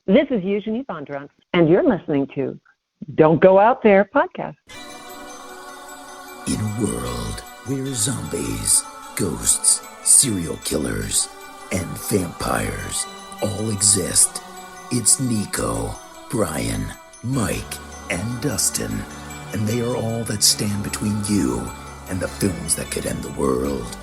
This is Eugenie Bondurant, and you're listening to Don't Go Out There podcast. In a world where zombies, ghosts, serial killers, and vampires all exist, it's Nico, Brian, Mike, and Dustin, and they are all that stand between you and the films that could end the world.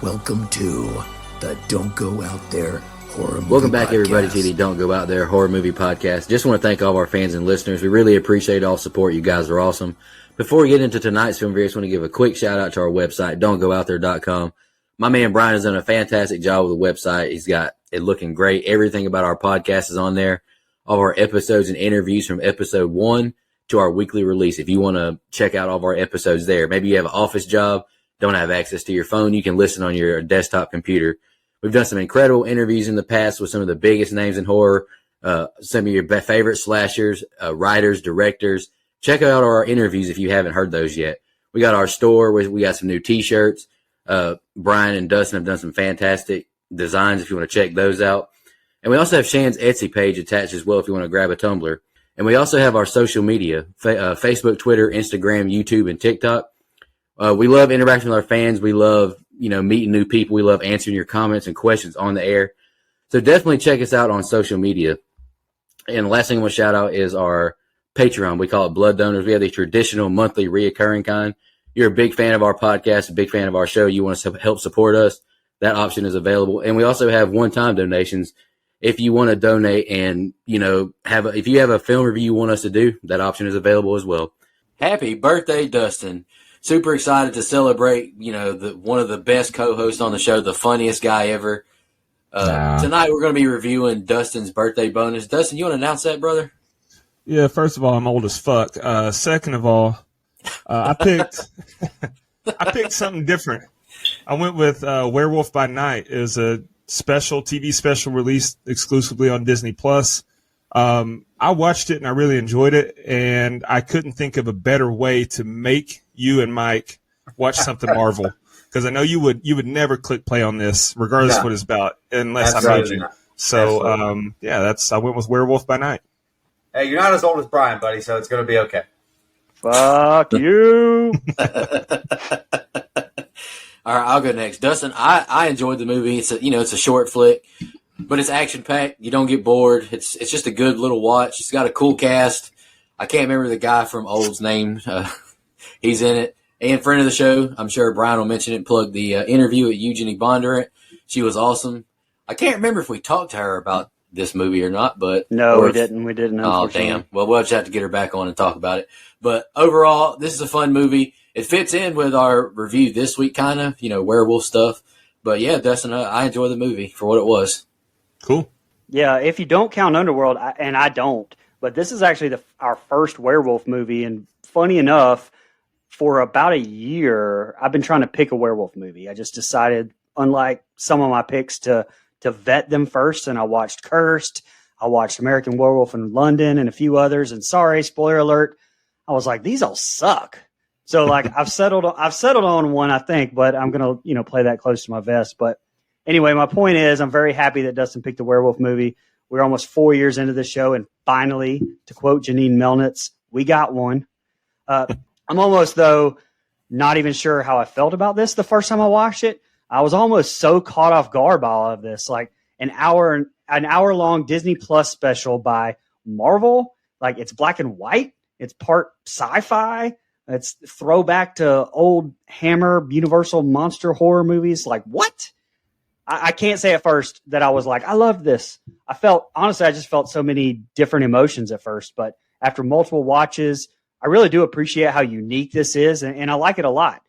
Welcome to the Don't Go Out There Horror Movie Welcome back, Podcast. everybody, to the Don't Go Out There Horror Movie Podcast. Just want to thank all of our fans and listeners. We really appreciate all support. You guys are awesome. Before we get into tonight's film review, I just want to give a quick shout out to our website, don'tgoouthere.com. My man Brian has done a fantastic job with the website. He's got it looking great. Everything about our podcast is on there. All of our episodes and interviews from episode 1 to our weekly release. If you want to check out all of our episodes there, maybe you have an office job, don't have access to your phone, you can listen on your desktop computer. We've done some incredible interviews in the past with some of the biggest names in horror, some of your favorite slashers, writers, directors. Check out our interviews if you haven't heard those yet. We got our store. We got some new T-shirts. Brian and Dustin have done some fantastic designs if you want to check those out. And we also have Shan's Etsy page attached as well if you want to grab a tumbler. And we also have our social media, Facebook, Twitter, Instagram, YouTube, and TikTok. We love interacting with our fans. We love, meeting new people. We love answering your comments and questions on the air. So definitely check us out on social media. And the last thing I want to shout out is our Patreon. We call it Blood Donors. We have the traditional monthly reoccurring kind. You're a big fan of our podcast, a big fan of our show. You want to help support us. That option is available. And we also have one-time donations. If you want to donate and, if you have a film review you want us to do, that option is available as well. Happy birthday, Dustin. Super excited to celebrate, one of the best co-hosts on the show, the funniest guy ever. Tonight we're going to be reviewing Dustin's birthday bonus. Dustin, you want to announce that, brother? Yeah, first of all, I'm old as fuck. Second of all, I picked something different. I went with Werewolf by Night. It was a TV special released exclusively on Disney Plus. I watched it and I really enjoyed it, and I couldn't think of a better way to make you and Mike watch something Marvel, because I know you would never click play on this, regardless of what it's about, unless I made you. So, I went with Werewolf by Night. Hey, you're not as old as Brian, buddy, so it's going to be okay. Fuck you. All right, I'll go next. Dustin, I enjoyed the movie. It's a short flick, but it's action packed. You don't get bored. It's just a good little watch. It's got a cool cast. I can't remember the guy from Old's name. He's in it. And friend of the show, I'm sure Brian will mention it, plug the interview at Eugenie Bondurant. She was awesome. I can't remember if we talked to her about this movie or not, but no, we didn't. Oh, damn. Well, we'll just have to get her back on and talk about it. But overall, this is a fun movie. It fits in with our review this week, kind of, werewolf stuff. But yeah, Dustin, I enjoy the movie for what it was. Cool. Yeah, if you don't count Underworld, and I don't, but this is actually our first werewolf movie. And funny enough, for about a year, I've been trying to pick a werewolf movie. I just decided, unlike some of my picks, to vet them first. And I watched Cursed. I watched American Werewolf in London and a few others. And sorry, spoiler alert, I was like, these all suck. So I've settled on one, I think, but I'm going to, play that close to my vest. But anyway, my point is I'm very happy that Dustin picked the werewolf movie. We're almost 4 years into the show. And finally, to quote Janine Melnitz, we got one. I'm almost, though, not even sure how I felt about this the first time I watched it. I was almost so caught off guard by all of this, like an hour long Disney Plus special by Marvel. Like, it's black and white. It's part sci-fi. It's throwback to old Hammer Universal monster horror movies. Like, what? I can't say at first that I was like, I loved this. I just felt so many different emotions at first. But after multiple watches, I really do appreciate how unique this is, and I like it a lot.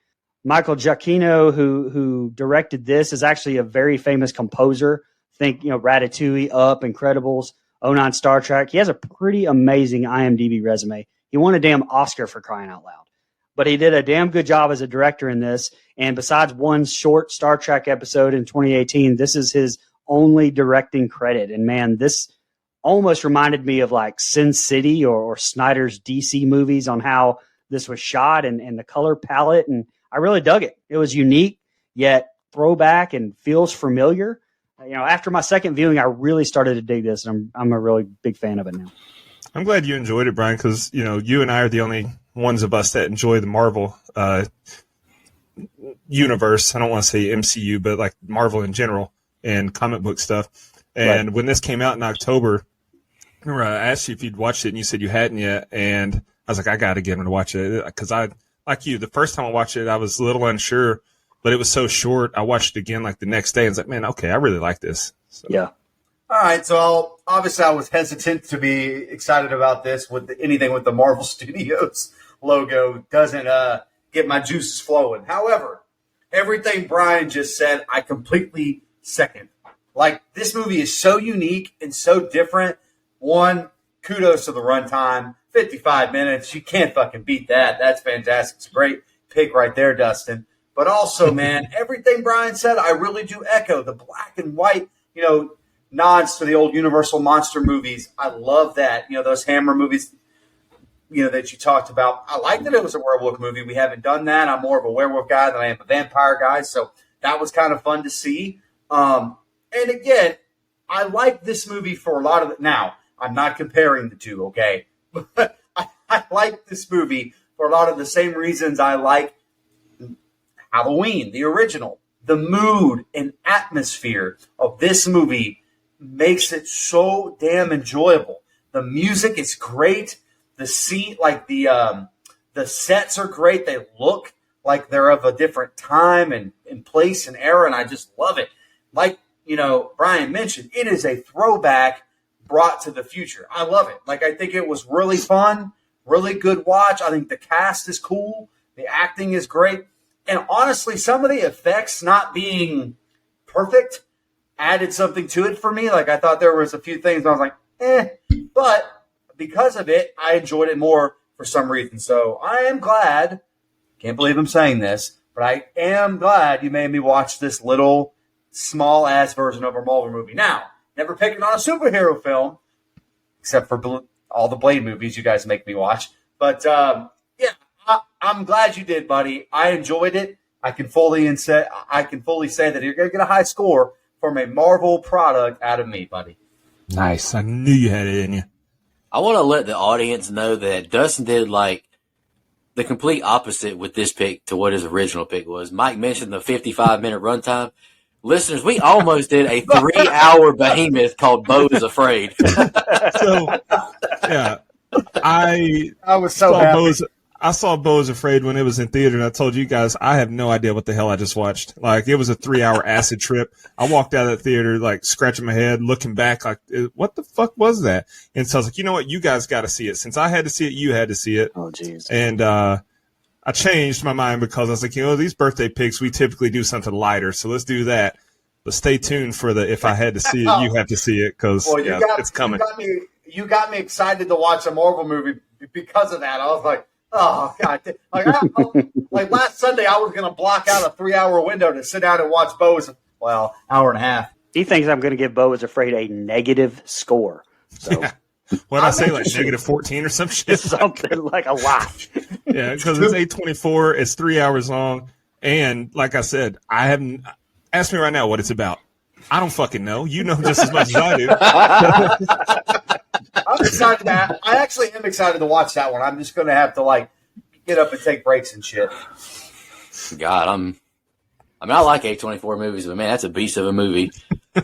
Michael Giacchino, who directed this, is actually a very famous composer. Think, Ratatouille, Up, Incredibles, 09 Star Trek. He has a pretty amazing IMDb resume. He won a damn Oscar for crying out loud. But he did a damn good job as a director in this. And besides one short Star Trek episode in 2018, this is his only directing credit. And man, this almost reminded me of like Sin City or Snyder's DC movies on how this was shot and the color palette. And I really dug it. It was unique, yet throwback and feels familiar. After my second viewing, I really started to dig this, and I'm a really big fan of it now. I'm glad you enjoyed it, Brian, because you and I are the only ones of us that enjoy the Marvel universe. I don't want to say MCU, but like Marvel in general and comic book stuff. And when this came out in October, remember I asked you if you'd watched it, and you said you hadn't yet. And I was like, I got to get him to watch it because I, like you, the first time I watched it, I was a little unsure, but it was so short. I watched it again like the next day and was like, man, okay, I really like this. So. Yeah. All right, so obviously I was hesitant to be excited about this with anything with the Marvel Studios logo doesn't get my juices flowing. However, everything Brian just said, I completely second. Like, this movie is so unique and so different. One, kudos to the runtime, 55 minutes. You can't fucking beat that. That's fantastic. It's a great pick right there, Dustin. But also, man, everything Brian said, I really do echo. The black and white, nods to the old Universal monster movies. I love that. Those Hammer movies, that you talked about. I like that it was a werewolf movie. We haven't done that. I'm more of a werewolf guy than I am a vampire guy. So that was kind of fun to see. And again, I like this movie for a lot of it. Now, I'm not comparing the two, okay? But I like this movie for a lot of the same reasons I like Halloween, the original. The mood and atmosphere of this movie makes it so damn enjoyable. The music is great. The scene, like the sets are great. They look like they're of a different time and place and era, and I just love it. Like, Brian mentioned, it is a throwback brought to the future. I love it. Like, I think it was really fun, really good watch. I think the cast is cool. The acting is great. And honestly, some of the effects not being perfect added something to it for me. Like, I thought there was a few things I was like, but because of it, I enjoyed it more for some reason. So I am glad, can't believe I'm saying this, but I am glad you made me watch this little small ass version of a Marvel movie. Now, never picking on a superhero film, except for all the Blade movies you guys make me watch. But I'm glad you did, buddy. I enjoyed it. I can fully say that you're going to get a high score from a Marvel product out of me, buddy. Nice. I knew you had it in you. I want to let the audience know that Dustin did like the complete opposite with this pick to what his original pick was. Mike mentioned the 55-minute runtime. Listeners, we almost did a 3-hour behemoth called Beau is Afraid. So, yeah, I was so happy. I saw Beau is Afraid when it was in theater, and I told you guys I have no idea what the hell I just watched. Like, it was a 3-hour acid trip. I walked out of the theater, like, scratching my head, looking back, like, what the fuck was that? And so I was like, you know what? You guys got to see it. Since I had to see it, you had to see it. Oh, jeez. And I changed my mind because I was like, these birthday picks, we typically do something lighter, so let's do that. But stay tuned for the if I had to see it, you have to see it, because it's coming. You got me excited to watch a Marvel movie because of that. I was like, oh, God. Like last Sunday, I was going to block out a 3-hour window to sit down and watch Beau's, hour and a half. He thinks I'm going to give Beau is Afraid a negative score. So. Yeah. What did I say, like negative 14 or some shit? Something like a lot. Yeah, because it's 8:24, it's 3 hours long, and like I said, I haven't asked me right now what it's about. I don't fucking know. You know just as much as I do. I'm excited. I actually am excited to watch that one. I'm just going to have to get up and take breaks and shit. God, I like A24 movies, but man, that's a beast of a movie.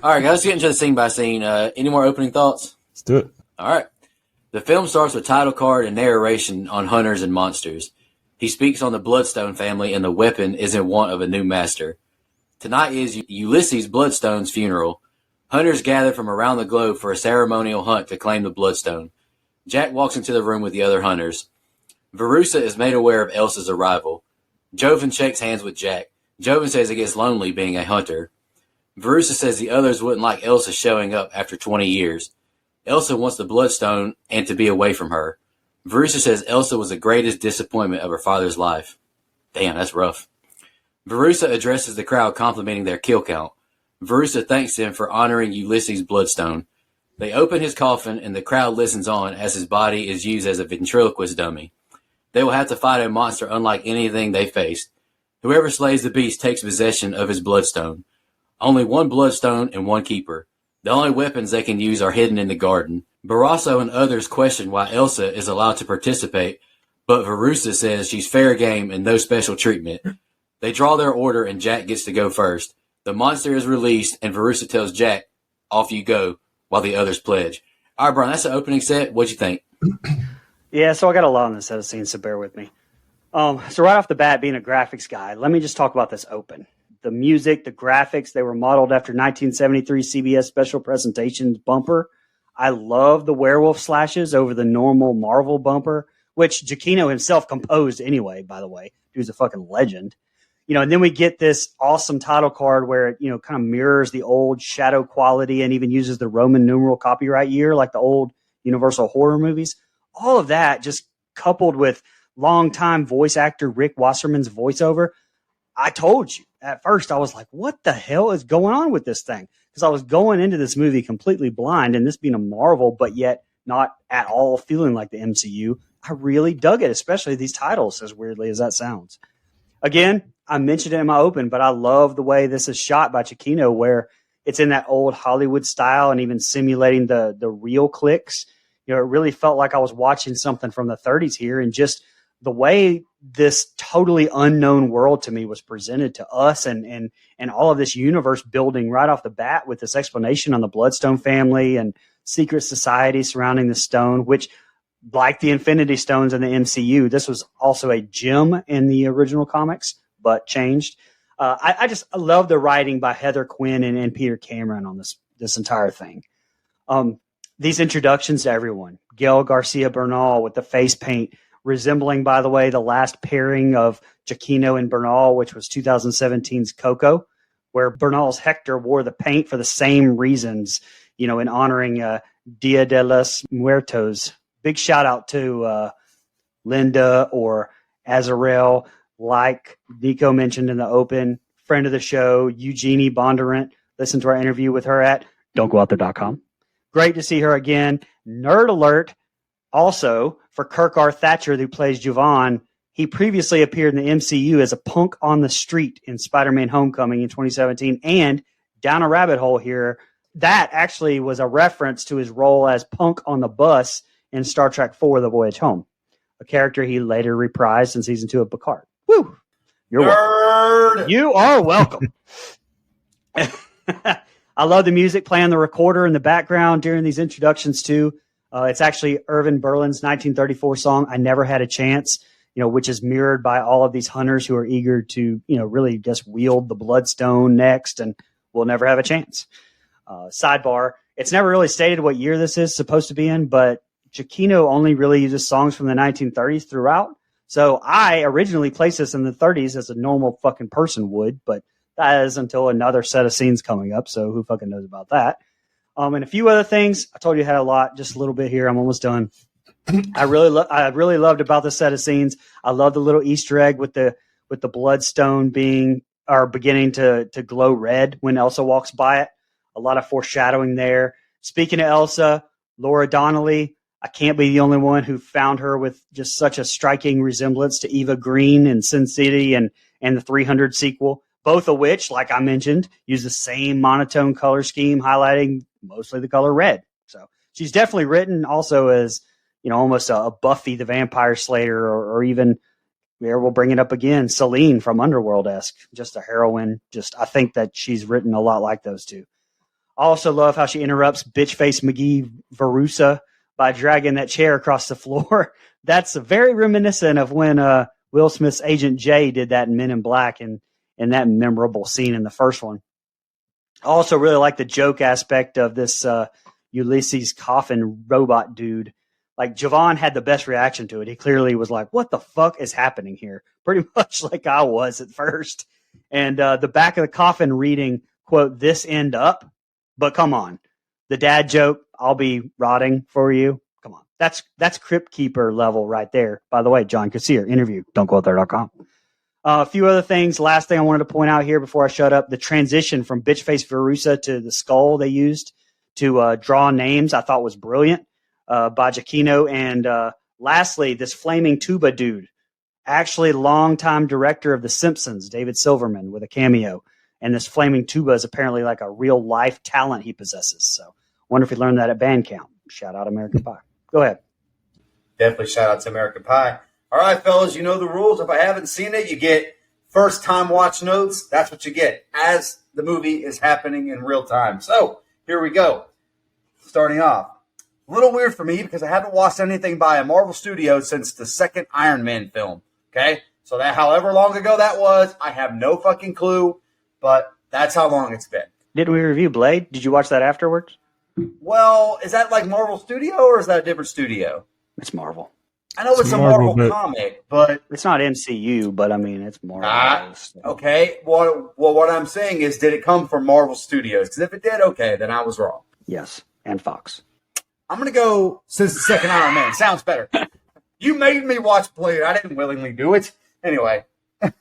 All right, guys, let's get into the scene by scene. Any more opening thoughts? Let's do it. All right. The film starts with title card and narration on hunters and monsters. He speaks on the Bloodstone family, and the weapon is in want of a new master. Tonight is Ulysses Bloodstone's funeral. Hunters gather from around the globe for a ceremonial hunt to claim the Bloodstone. Jack walks into the room with the other hunters. Verussa is made aware of Elsa's arrival. Joven shakes hands with Jack. Joven says it gets lonely being a hunter. Verussa says the others wouldn't like Elsa showing up after 20 years. Elsa wants the Bloodstone and to be away from her. Verussa says Elsa was the greatest disappointment of her father's life. Damn, that's rough. Verussa addresses the crowd complimenting their kill count. Verussa thanks them for honoring Ulysses' Bloodstone. They open his coffin and the crowd listens on as his body is used as a ventriloquist dummy. They will have to fight a monster unlike anything they faced. Whoever slays the beast takes possession of his Bloodstone. Only one bloodstone and one keeper. The only weapons they can use are hidden in the garden. Barroso and others question why Elsa is allowed to participate, but Verussa says she's fair game and no special treatment. They draw their order and Jack gets to go first. The monster is released and Verussa tells Jack, off you go, while the others pledge. All right, Brian, that's the opening set. What'd you think? Yeah, so I got a lot on this set of scenes, so bear with me. So right off the bat, being a graphics guy, let me just talk about this open. The music, the graphics, they were modeled after 1973 CBS Special Presentations bumper. I love the werewolf slashes over the normal Marvel bumper, which Giacchino himself composed anyway, by the way. He was a fucking legend. And then we get this awesome title card where it, kind of mirrors the old shadow quality and even uses the Roman numeral copyright year like the old Universal horror movies. All of that just coupled with longtime voice actor Rick Wasserman's voiceover. I told you at first, I was like, what the hell is going on with this thing? Because I was going into this movie completely blind, and this being a Marvel, but yet not at all feeling like the MCU. I really dug it, especially these titles, as weirdly as that sounds. Again, I mentioned it in my open, but I love the way this is shot by Giacchino, where it's in that old Hollywood style and even simulating the real clicks. It really felt like I was watching something from the 30s here, and just the way this totally unknown world to me was presented to us and all of this universe building right off the bat with this explanation on the Bloodstone family and secret society surrounding the stone, which, like the Infinity Stones in the MCU, this was also a gem in the original comics, but changed. I love the writing by Heather Quinn and Peter Cameron on this entire thing. These introductions to everyone, Gail Garcia Bernal with the face paint, resembling, by the way, the last pairing of Giacchino and Bernal, which was 2017's Coco, where Bernal's Hector wore the paint for the same reasons, in honoring Dia de los Muertos. Big shout out to Linda or Azarel, like Nico mentioned in the open, friend of the show, Eugenie Bondurant. Listen to our interview with her at don'tgooutthere.com. Great to see her again. Nerd alert. Also, for Kirk R. Thatcher, who plays Jovan, he previously appeared in the MCU as a punk on the street in Spider-Man Homecoming in 2017. And down a rabbit hole here, that actually was a reference to his role as punk on the bus in Star Trek IV, The Voyage Home, a character he later reprised in season 2 of Picard. Woo! You're welcome. You are welcome. I love the music playing the recorder in the background during these introductions too. It's actually Irving Berlin's 1934 song, I Never Had a Chance, which is mirrored by all of these hunters who are eager to, really just wield the Bloodstone next and will never have a chance. Sidebar, it's never really stated what year this is supposed to be in, but Giacchino only really uses songs from the 1930s throughout. So I originally placed this in the 30s as a normal fucking person would, but that is until another set of scenes coming up. So who fucking knows about that? And a few other things. I told you I had a lot, just a little bit here. I'm almost done. I really loved about this set of scenes. I love the little Easter egg with the Bloodstone beginning to glow red when Elsa walks by it. A lot of foreshadowing there. Speaking of Elsa, Laura Donnelly, I can't be the only one who found her with just such a striking resemblance to Eva Green in Sin City and the 300 sequel, both of which, like I mentioned, use the same monotone color scheme, highlighting mostly the color red. So she's definitely written also as, almost a Buffy the Vampire Slayer or even, we'll bring it up again, Celine from Underworld-esque, just a heroine. I think that she's written a lot like those two. I also love how she interrupts Bitchface McGee Verussa by dragging that chair across the floor. That's very reminiscent of when Will Smith's Agent J did that in Men in Black and that memorable scene in the first one. I also really like the joke aspect of this Ulysses Coffin robot dude. Like, Jovan had the best reaction to it. He clearly was like, what the fuck is happening here? Pretty much like I was at first. And the back of the coffin reading, quote, this end up. But come on. The dad joke, I'll be rotting for you. Come on. That's Crypt Keeper level right there. By the way, John Kassir, interview, don'tgooutthere.com. A few other things. Last thing I wanted to point out here before I shut up, the transition from Bitchface Verussa to the skull they used to draw names I thought was brilliant by Giacchino. And lastly, this flaming tuba dude, actually longtime director of The Simpsons, David Silverman, with a cameo. and this flaming tuba is apparently like a real life talent he possesses. So wonder if he learned that at band camp. Shout out American Pie. Go ahead. Definitely shout out to American Pie. All right, fellas, you know the rules. If I haven't seen it, you get first time watch notes. That's what you get as the movie is happening in real time. So here we go. Starting off. A little weird for me because I haven't watched anything by a Marvel studio since the second Iron Man film. Okay? So that however long ago that was, I have no fucking clue, but that's how long it's been. Didn't we review Blade? Did you watch that afterwards? Well, is that like Marvel Studio or is that a different studio? It's Marvel. I know it's a Marvel comic, but it's not MCU, but I mean, it's Marvel. Okay. Well, what I'm saying is, did it come from Marvel Studios? Because if it did, okay, then I was wrong. Yes, and Fox. I'm going to go since the second Iron Man. Sounds better. You made me watch Blade. I didn't willingly do it. Anyway.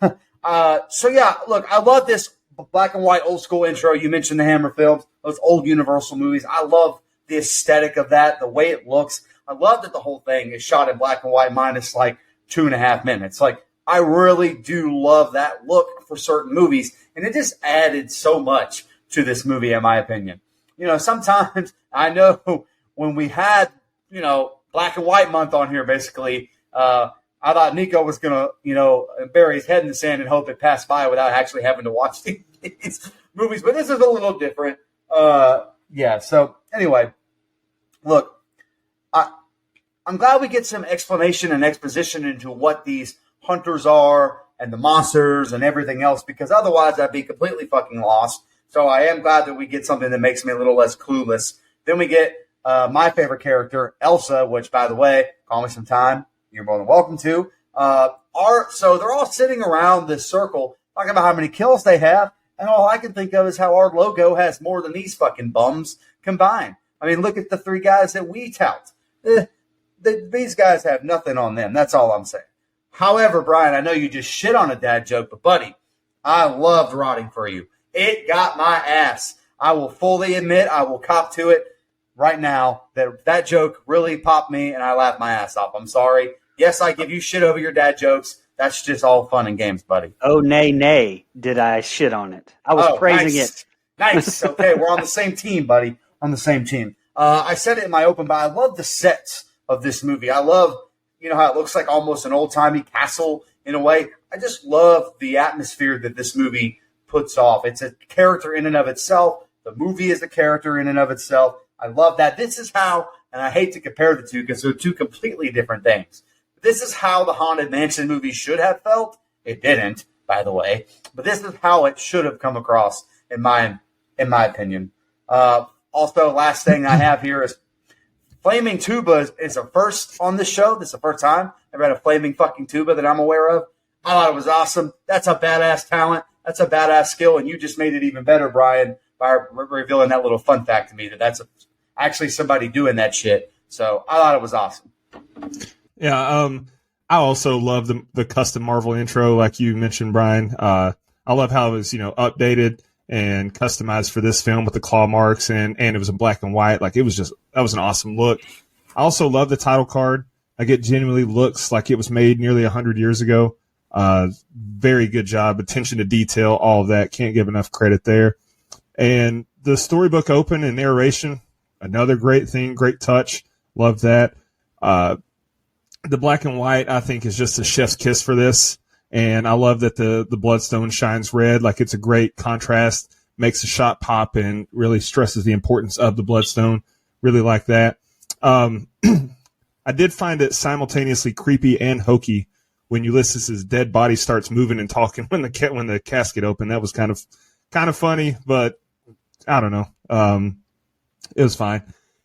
So, yeah, look, I love this black and white old school intro. You mentioned the Hammer films, those old Universal movies. I love the aesthetic of that, the way it looks. I love that the whole thing is shot in black and white minus like 2.5 minutes. Like, I really do love that look for certain movies. And it just added so much to this movie, in my opinion. You know, sometimes I know when we had, you know, Black and White Month on here, basically, I thought Nico was going to, you know, bury his head in the sand and hope it passed by without actually having to watch these movies. But this is a little different. Yeah, so anyway, look, I'm glad we get some explanation and exposition into what these hunters are and the monsters and everything else, because otherwise I'd be completely fucking lost. So I am glad that we get something that makes me a little less clueless. Then we get my favorite character, Elsa, which, by the way, call me sometime. You're more than welcome to. So they're all sitting around this circle talking about how many kills they have, and all I can think of is how our logo has more than these fucking bums combined. I mean, look at the 3 guys that we tout. These guys have nothing on them. That's all I'm saying. However, Brian, I know you just shit on a dad joke, but buddy, I loved Rotting for You. It got my ass. I will fully admit, I will cop to it right now, that joke really popped me and I laughed my ass off. I'm sorry. Yes, I give you shit over your dad jokes. That's just all fun and games, buddy. Oh, nay, did I shit on it? I was praising it. Nice. Okay, we're on the same team, buddy. On the same team. I said it in my open, but I love the sets of this movie. I love, you know, how it looks like almost an old-timey castle in a way. I just love the atmosphere that this movie puts off. It's a character in and of itself. The movie is a character in and of itself. I love that. This is how, and I hate to compare the two because they're two completely different things. This is how the Haunted Mansion movie should have felt. It didn't, by the way. But this is how it should have come across, in my opinion. Also, last thing I have here is flaming tuba is a first on this show. This is the first time I've had a flaming fucking tuba that I'm aware of. I thought it was awesome. That's a badass talent. That's a badass skill, and you just made it even better, Brian, by revealing that little fun fact to me that that's actually somebody doing that shit. So I thought it was awesome. Yeah, I also love the custom Marvel intro, like you mentioned, Brian. I love how it was, you know, updated and customized for this film with the claw marks, and it was in black and white. Like, it was just, that was an awesome look. I also love the title card. Like, it genuinely looks like it was made nearly 100 years ago. Very good job, attention to detail, all of that. Can't give enough credit there. And the storybook open and narration, another great thing, great touch. Love that. The black and white, I think, is just a chef's kiss for this. And I love that the bloodstone shines red. Like, it's a great contrast, makes the shot pop, and really stresses the importance of the bloodstone. Really like that. I did find it simultaneously creepy and hokey when Ulysses' dead body starts moving and talking when the casket opened. That was kind of funny, but I don't know. It was fine.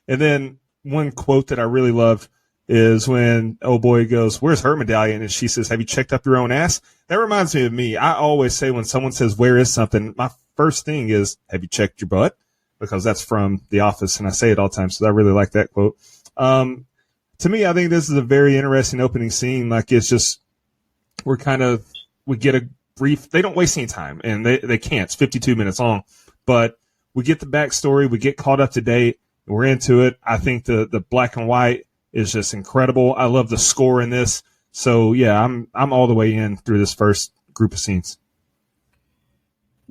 And then one quote that I really loved is when old boy goes, "Where's her medallion?" And she says, "Have you checked up your own ass?" That reminds me of me. I always say when someone says, "Where is something?" my first thing is, "Have you checked your butt?" Because that's from The Office, and I say it all the time. So I really like that quote. To me, I think this is a very interesting opening scene. Like, it's just, we get a brief, they don't waste any time, and they can't. It's 52 minutes long, but we get the backstory, we get caught up to date, we're into it. I think the black and white is just incredible. I love the score in this. So yeah, I'm all the way in through this first group of scenes.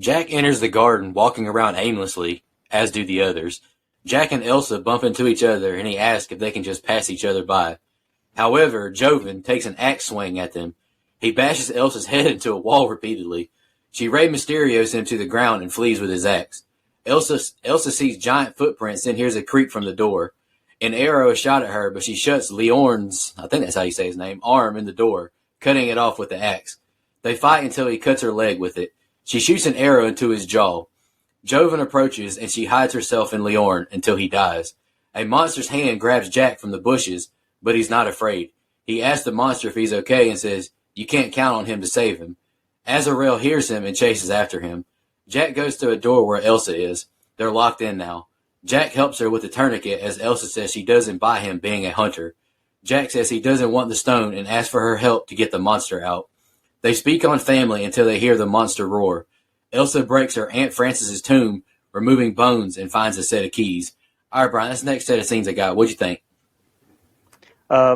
Jack enters the garden, walking around aimlessly, as do the others. Jack and Elsa bump into each other, and he asks if they can just pass each other by. However, Joven takes an axe swing at them. He bashes Elsa's head into a wall repeatedly. She Rey Mysterios him to the ground and flees with his axe. Elsa sees giant footprints and hears a creak from the door. An arrow is shot at her, but she shuts Leorn's, I think that's how you say his name, arm in the door, cutting it off with the axe. They fight until he cuts her leg with it. She shoots an arrow into his jaw. Joven approaches, and she hides herself in Leorn until he dies. A monster's hand grabs Jack from the bushes, but he's not afraid. He asks the monster if he's okay and says, "You can't count on him to save him." Azrael hears him and chases after him. Jack goes to a door where Elsa is. They're locked in now. Jack helps her with the tourniquet as Elsa says she doesn't buy him being a hunter. Jack says he doesn't want the stone and asks for her help to get the monster out. They speak on family until they hear the monster roar. Elsa breaks her Aunt Frances's tomb, removing bones, and finds a set of keys. All right, Brian, that's the next set of scenes I got. What'd you think?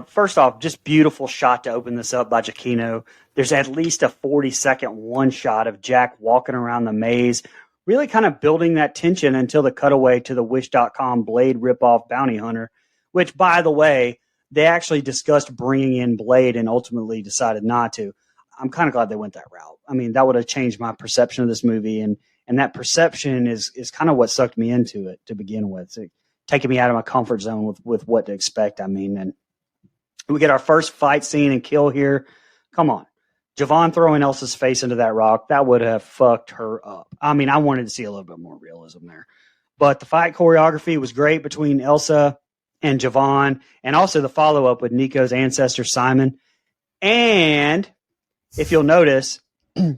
First off, just beautiful shot to open this up by Giacchino. There's at least a 40-second one shot of Jack walking around the maze, really kind of building that tension until the cutaway to the Wish.com Blade ripoff Bounty Hunter, which, by the way, they actually discussed bringing in Blade and ultimately decided not to. I'm kind of glad they went that route. I mean, that would have changed my perception of this movie, and that perception is kind of what sucked me into it to begin with, taking me out of my comfort zone with what to expect. I mean, and we get our first fight scene and kill here. Come on. Javon throwing Elsa's face into that rock, that would have fucked her up. I mean, I wanted to see a little bit more realism there. But the fight choreography was great between Elsa and Javon, and also the follow-up with Nico's ancestor, Simon. And if you'll notice,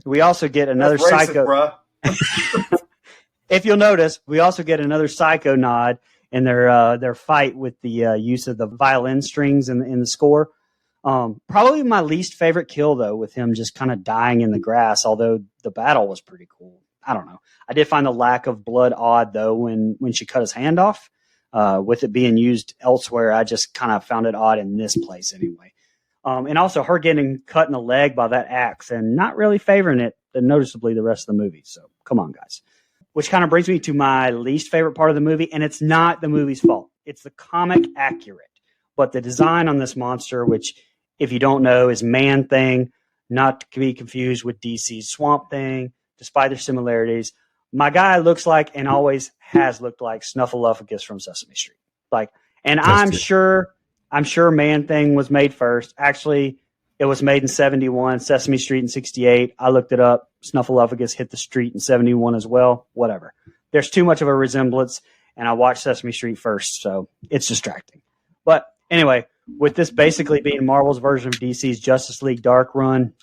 we also get another That's racist, psycho. bruh. If you'll notice, we also get another psycho nod in their fight with the use of the violin strings in the score. Probably my least favorite kill, though, with him just kind of dying in the grass, although the battle was pretty cool. I don't know. I did find the lack of blood odd, though, when she cut his hand off. With it being used elsewhere, I just kind of found it odd in this place anyway. And also her getting cut in the leg by that axe and not really favoring it noticeably the rest of the movie. So come on, guys. Which kind of brings me to my least favorite part of the movie, and it's not the movie's fault. It's the comic accurate. But the design on this monster, which, if you don't know, is Man-Thing, not to be confused with DC's Swamp Thing, despite their similarities. My guy looks like, and always has looked like, Snuffleupagus from Sesame Street. And I'm sure Man-Thing was made first. Actually, it was made in 71, Sesame Street in 68. I looked it up. Snuffleupagus hit the street in 71 as well. Whatever. There's too much of a resemblance, and I watched Sesame Street first, so it's distracting. But anyway, with this basically being Marvel's version of DC's Justice League Dark run,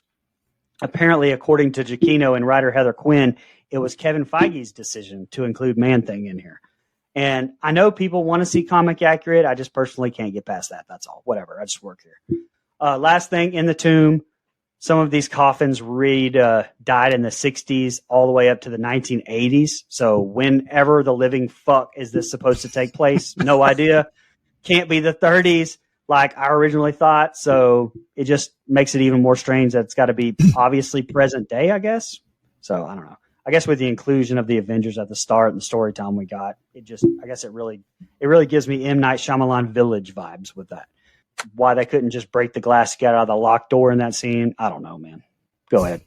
apparently, according to Giacchino and writer Heather Quinn, it was Kevin Feige's decision to include Man-Thing in here. And I know people want to see comic accurate. I just personally can't get past that. That's all. Whatever. I just work here. Last thing, in the tomb, some of these coffins died in the 60s all the way up to the 1980s. So whenever the living fuck is this supposed to take place? No idea. Can't be the 30s like I originally thought. So it just makes it even more strange that it's got to be obviously present day, I guess. So I don't know. I guess with the inclusion of the Avengers at the start and the story time we got, it really gives me M. Night Shyamalan Village vibes with that. Why they couldn't just break the glass to get out of the locked door in that scene, I don't know, man. Go ahead.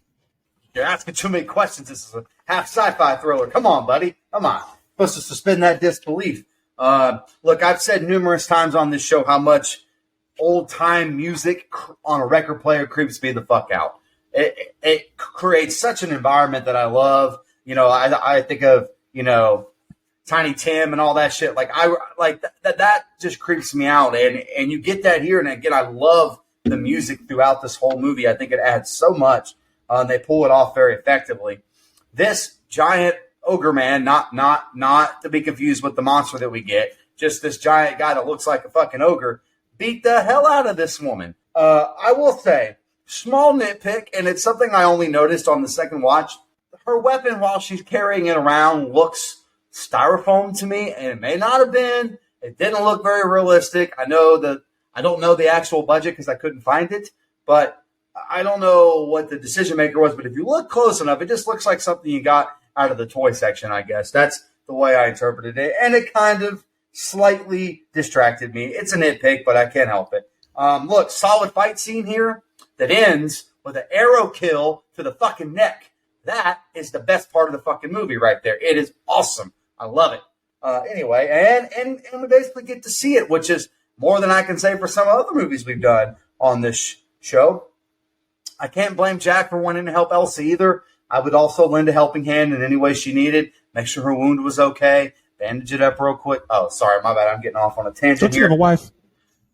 You're asking too many questions. This is a half sci-fi thriller. Come on, buddy. Come on. Supposed to suspend that disbelief. Look, I've said numerous times on this show how much old-time music on a record player creeps me the fuck out. It creates such an environment that I love. You know, I think of, you know, Tiny Tim and all that shit. Like that just creeps me out. And you get that here. And again, I love the music throughout this whole movie. I think it adds so much. And they pull it off very effectively. This giant ogre man, not to be confused with the monster that we get, just this giant guy that looks like a fucking ogre, beat the hell out of this woman. I will say, small nitpick, and it's something I only noticed on the second watch. Her weapon, while she's carrying it around, looks styrofoam to me, and it may not have been. It didn't look very realistic. I don't know the actual budget because I couldn't find it, but I don't know what the decision maker was. But if you look close enough, it just looks like something you got out of the toy section, I guess. That's the way I interpreted it. And it kind of slightly distracted me. It's a nitpick, but I can't help it. Look, solid fight scene here that ends with an arrow kill to the fucking neck. That is the best part of the fucking movie right there. It is awesome. I love it. Anyway, and we basically get to see it, which is more than I can say for some other movies we've done on this show. I can't blame Jack for wanting to help Elsa either. I would also lend a helping hand in any way she needed. Make sure her wound was okay. Bandage it up real quick. Oh, sorry, my bad. I'm getting off on a tangent Don't you here. have a wife?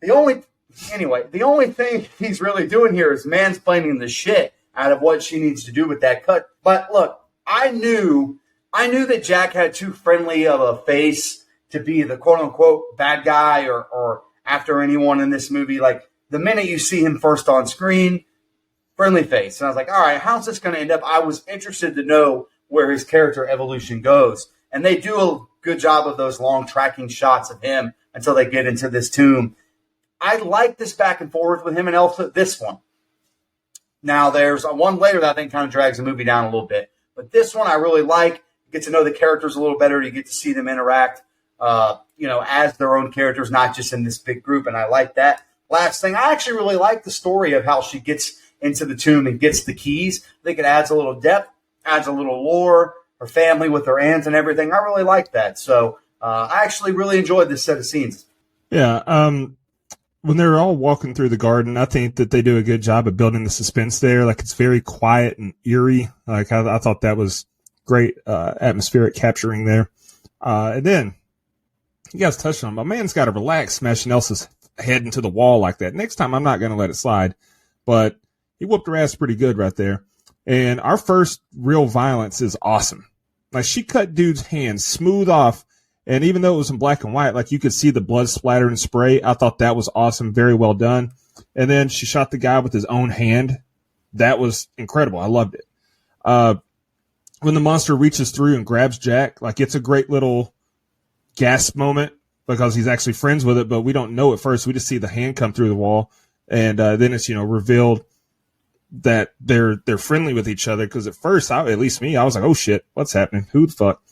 The only thing he's really doing here is mansplaining the shit out of what she needs to do with that cut. But look, I knew that Jack had too friendly of a face to be the quote-unquote bad guy or after anyone in this movie. Like, the minute you see him first on screen, friendly face. And I was like, all right, how's this going to end up? I was interested to know where his character evolution goes. And they do a good job of those long tracking shots of him until they get into this tomb. I like this back and forth with him and Elsa, this one. Now, there's one later that I think kind of drags the movie down a little bit. But this one I really like. You get to know the characters a little better. You get to see them interact, as their own characters, not just in this big group. And I like that. Last thing, I actually really like the story of how she gets into the tomb and gets the keys. I think it adds a little depth, adds a little lore, her family with her aunt and everything. I really like that. So I actually really enjoyed this set of scenes. Yeah. When they're all walking through the garden, I think that they do a good job of building the suspense there. Like, it's very quiet and eerie. Like, I thought that was great atmospheric capturing there. And then you guys touched on it. My man's got to relax smashing Elsa's head into the wall like that. Next time, I'm not going to let it slide. But he whooped her ass pretty good right there. And our first real violence is awesome. Like, she cut dude's hands smooth off. And even though it was in black and white, like, you could see the blood splatter and spray. I thought that was awesome. Very well done. And then she shot the guy with his own hand. That was incredible. I loved it. When the monster reaches through and grabs Jack, like, it's a great little gasp moment because he's actually friends with it, but we don't know at first. We just see the hand come through the wall. And then it's, revealed that they're friendly with each other. Because at first, at least me, I was like, oh shit, what's happening? Who the fuck?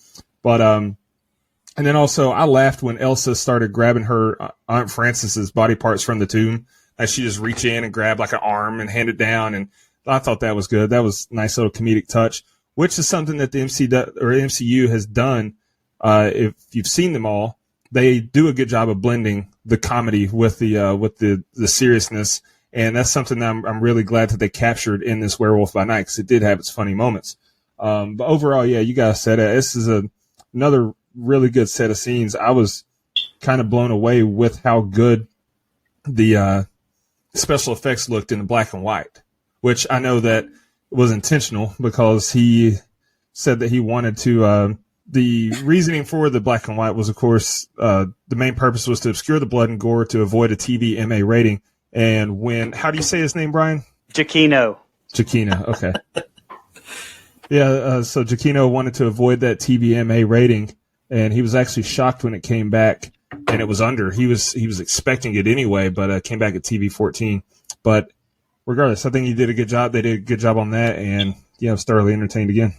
But, and then also, I laughed when Elsa started grabbing her Aunt Frances's body parts from the tomb. Like, she just reach in and grab like an arm and hand it down, and I thought that was good. That was a nice little comedic touch, which is something that the MCU has done. If you've seen them all, they do a good job of blending the comedy with the seriousness, and that's something that I'm really glad that they captured in this Werewolf by Night, because it did have its funny moments. But overall, yeah, you guys said it. This is another really good set of scenes. I was kind of blown away with how good the special effects looked in the black and white, which I know that was intentional because he said that he wanted to, the reasoning for the black and white was, of course, the main purpose was to obscure the blood and gore to avoid a TV MA rating. And how do you say his name, Brian? Giacchino, okay. Yeah, so Giacchino wanted to avoid that TV MA rating. And he was actually shocked when it came back, and it was under. He was expecting it anyway, but it came back at TV 14. But regardless, I think he did a good job. They did a good job on that, and I was thoroughly entertained again.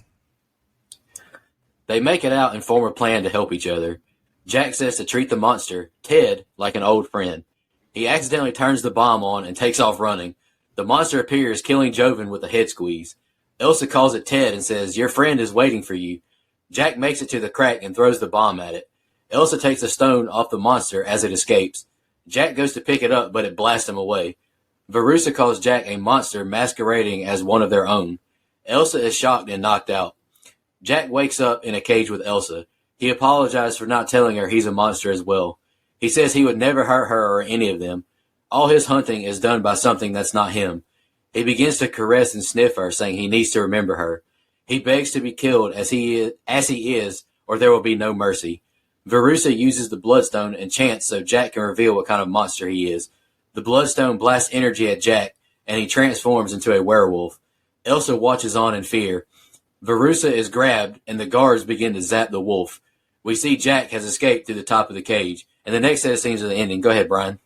They make it out and form a plan to help each other. Jack says to treat the monster, Ted, like an old friend. He accidentally turns the bomb on and takes off running. The monster appears, killing Joven with a head squeeze. Elsa calls it Ted and says, "Your friend is waiting for you." Jack makes it to the crack and throws the bomb at it. Elsa takes a stone off the monster as it escapes. Jack goes to pick it up, but it blasts him away. Verussa calls Jack a monster masquerading as one of their own. Elsa is shocked and knocked out. Jack wakes up in a cage with Elsa. He apologizes for not telling her he's a monster as well. He says he would never hurt her or any of them. All his hunting is done by something that's not him. He begins to caress and sniff her, saying he needs to remember her. He begs to be killed as he is, or there will be no mercy. Verussa uses the Bloodstone and chants so Jack can reveal what kind of monster he is. The Bloodstone blasts energy at Jack, and he transforms into a werewolf. Elsa watches on in fear. Verussa is grabbed, and the guards begin to zap the wolf. We see Jack has escaped through the top of the cage. And the next set of scenes are the ending. Go ahead, Brian.